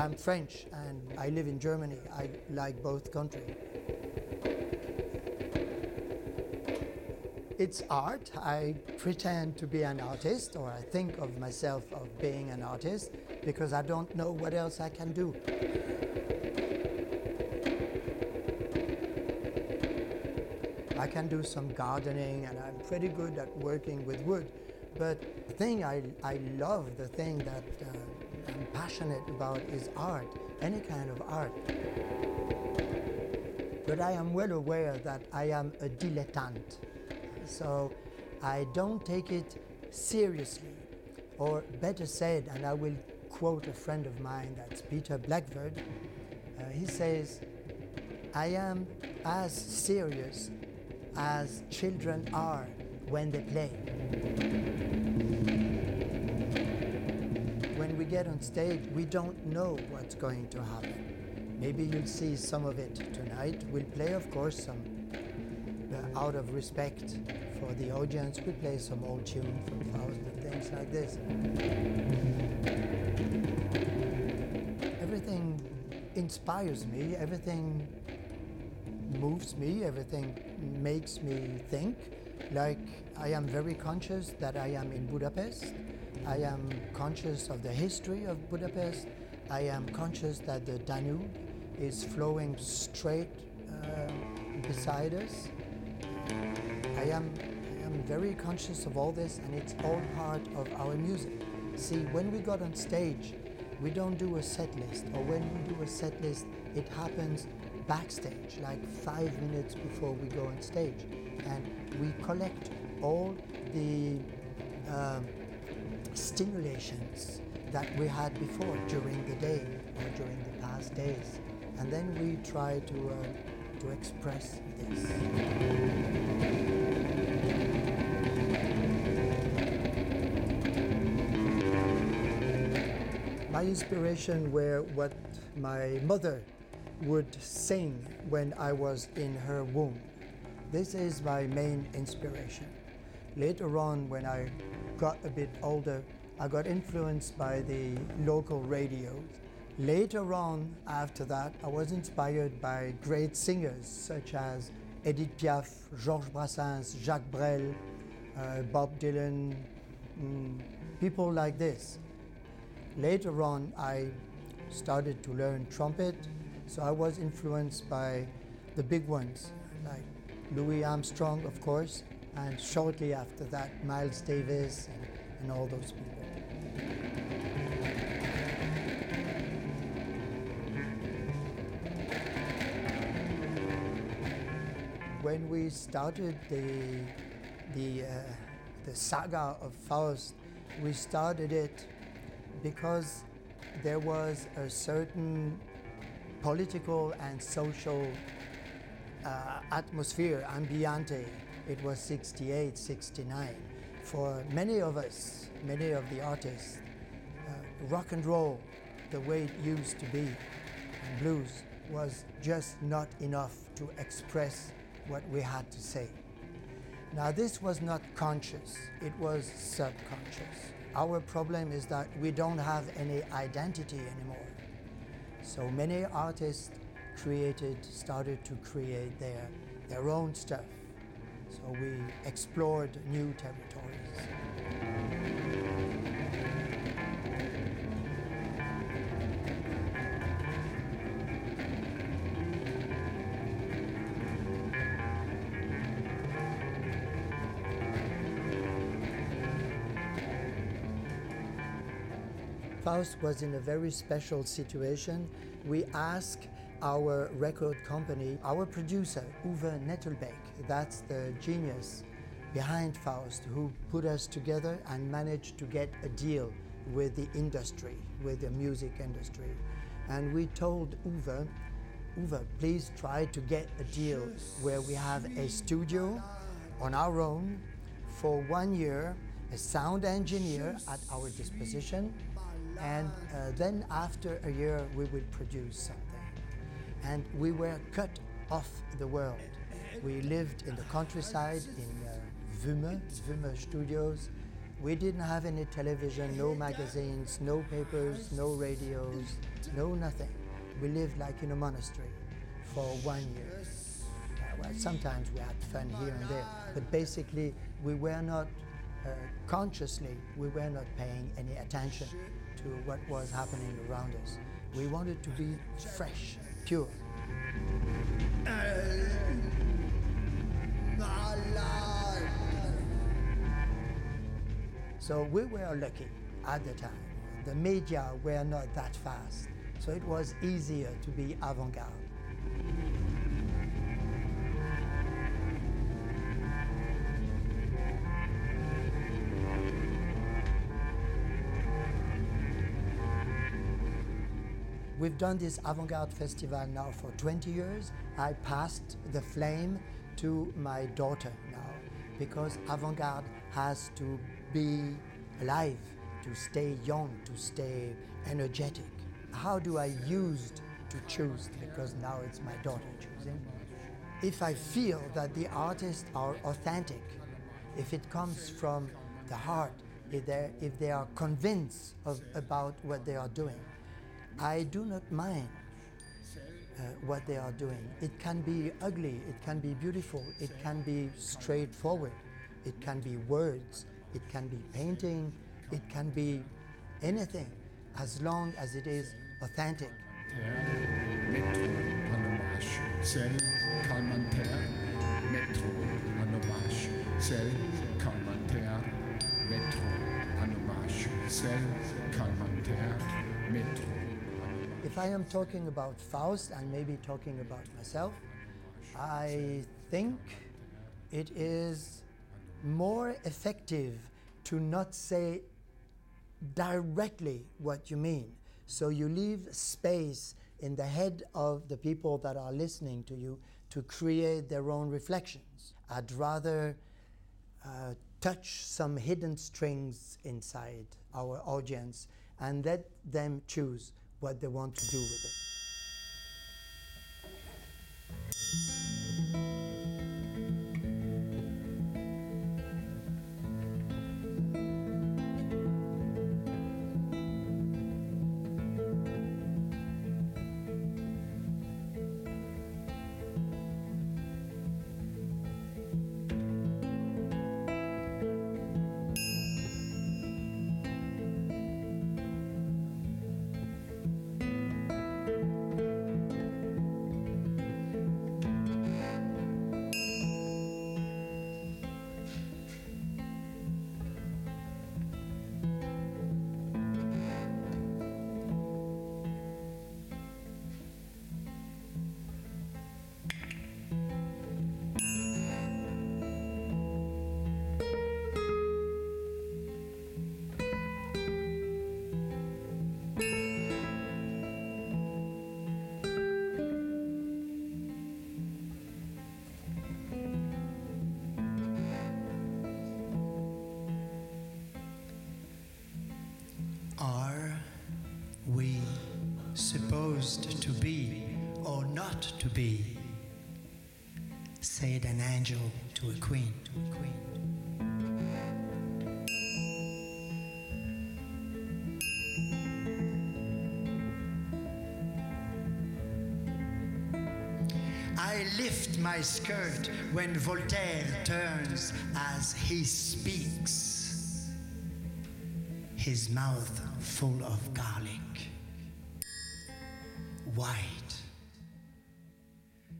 I'm French and I live in Germany. I like both countries. It's art. I pretend to be an artist, or I think of myself of being an artist, because I don't know what else I can do. I can do some gardening and I'm pretty good at working with wood. But the thing I love, the thing that I'm passionate about is art, any kind of art. But I am well aware that I am a dilettante. So I don't take it seriously, or better said, and I will quote a friend of mine, that's Peter Blackford. He says, I am as serious as children are when they play. When we get on stage, we don't know what's going to happen. Maybe you'll see some of it tonight. We'll play, of course, some out of respect for the audience, we play some old tune from Faust and things like this. Everything inspires me, everything moves me, everything makes me think. Like, I am very conscious that I am in Budapest. I am conscious of the history of Budapest. I am conscious that the Danube is flowing straight beside us. I am very conscious of all this, and it's all part of our music. See, when we got on stage, we don't do a set list, or when we do a set list, it happens backstage, like 5 minutes before we go on stage. And we collect all the stimulations that we had before during the day or during the past days. And then we try to express this. My inspiration were what my mother would sing when I was in her womb. This is my main inspiration. Later on, when I got a bit older, I got influenced by the local radios. Later on, after that, I was inspired by great singers such as Edith Piaf, Georges Brassens, Jacques Brel, Bob Dylan, people like this. Later on, I started to learn trumpet, so I was influenced by the big ones, like Louis Armstrong, of course, and shortly after that, Miles Davis and all those people. When we started the saga of Faust, we started it because there was a certain political and social atmosphere, ambiente. It was 68, 69. For many of us, many of the artists, rock and roll, the way it used to be, and blues, was just not enough to express what we had to say. Now, this was not conscious, it was subconscious. Our problem is that we don't have any identity anymore. So many artists started to create their own stuff. So we explored new territories. Faust was in a very special situation. We asked our record company, our producer, Uwe Nettelbeck, that's the genius behind Faust, who put us together and managed to get a deal with the industry, with the music industry. And we told Uwe, please try to get a deal where we have a studio on our own for 1 year, a sound engineer at our disposition, and then after a year we would produce something. And we were cut off the world. We lived in the countryside in Wümme Studios. We didn't have any television, no magazines, no papers, no radios, no nothing. We lived like in a monastery for 1 year. Well, sometimes we had fun here and there, but basically we were not consciously, we were not paying any attention to what was happening around us. We wanted to be fresh, pure. So we were lucky at the time. The media were not that fast, so it was easier to be avant-garde. We've done this avant-garde festival now for 20 years. I passed the flame to my daughter now, because avant-garde has to be alive, to stay young, to stay energetic. How do I use to choose? Because now it's my daughter choosing. If I feel that the artists are authentic, if it comes from the heart, if they are convinced about what they are doing, I do not mind what they are doing. It can be ugly, it can be beautiful, it can be straightforward, it can be words, it can be painting, it can be anything, as long as it is authentic. If I am talking about Faust, and maybe talking about myself, I think it is more effective to not say directly what you mean. So you leave space in the head of the people that are listening to you to create their own reflections. I'd rather touch some hidden strings inside our audience and let them choose what they want to do with it. Are we supposed to be or not to be? Said an angel to a queen. I lift my skirt when Voltaire turns as he speaks, his mouth full of garlic, white,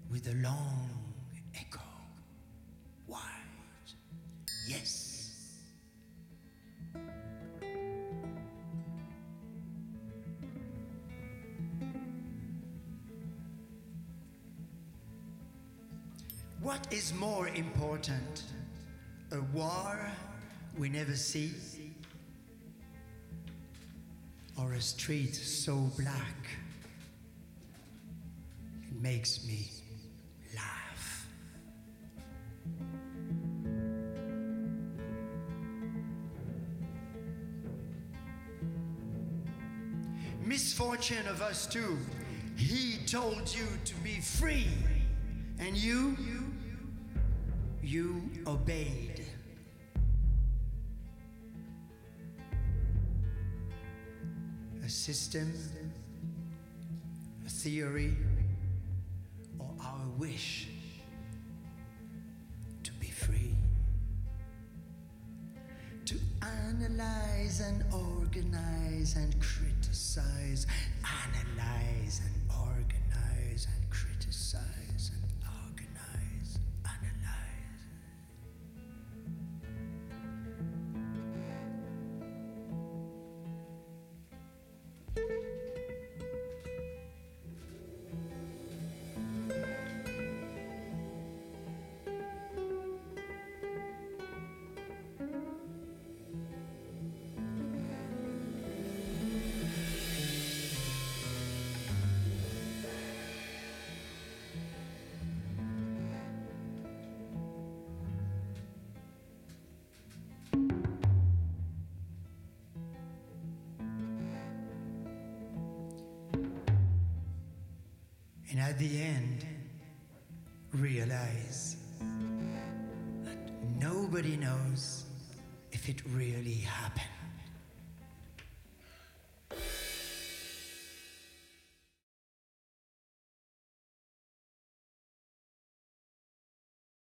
with a long echo. White, yes. What is more important, a war we never see, or a street so black it makes me laugh? Misfortune of us two, he told you to be free, and you obeyed. system, a theory, or our wish to be free, to analyze and organize and criticize, analyze and organize and criticize and organize, analyze. And at the end, realize that nobody knows if it really happened.